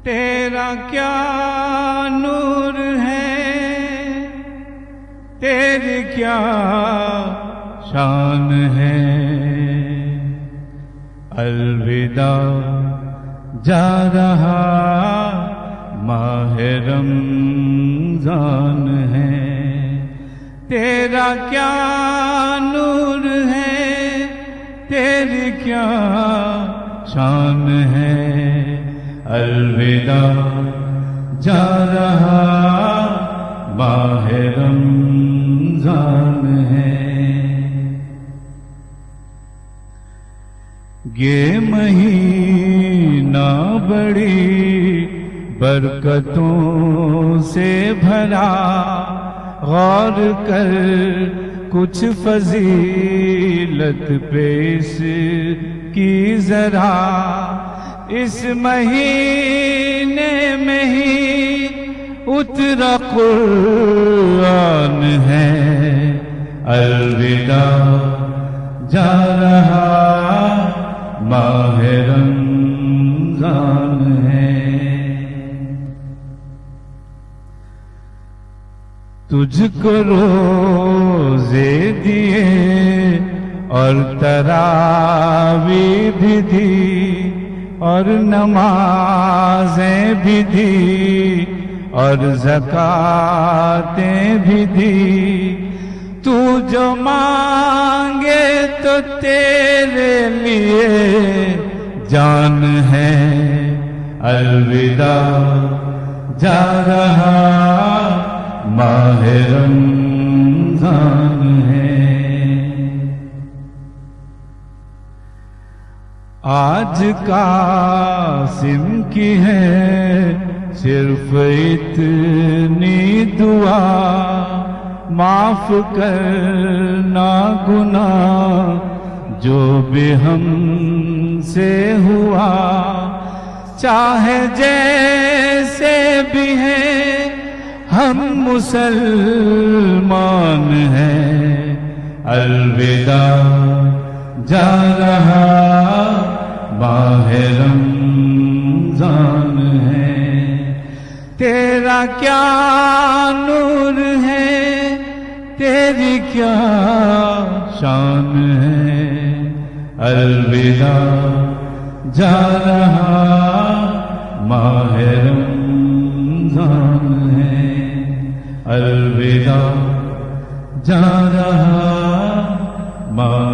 تیرا کیا نور ہے، تیری کیا شان ہے، الوداع جا رہا ماہ رمضان ہے، تیرا کیا نور ہے، تیری کیا شان ہے، الوداع جا رہا ماہ رمضان ہے۔ یہ مہینہ بڑی برکتوں سے بھرا، غور کر کچھ فضیلت پیش کی ذرا، اس مہینے میں ہی اترا قرآن ہے، الوداع جا رہا ماہ رمضان ہے۔ تجھ کو روزے دیے اور تراویح بھی دی اور نمازیں بھی دی اور زکاتیں بھی دی، تو جو مانگے تو تیرے لیے جان ہے، الوداع جا رہا ماہ رمضان ہے۔ آج قاسم کی ہے صرف اتنی دعا، معاف کرنا گناہ جو بھی ہم سے ہوا، چاہے جیسے بھی ہیں ہم مسلمان ہیں، الوداع جا رہا ماہ رمضان ہے، تیرا کیا نور ہے، تیری کیا شان ہے، الوداع جا رہا ماہ رمضان ہے، الوداع جا رہا ماہ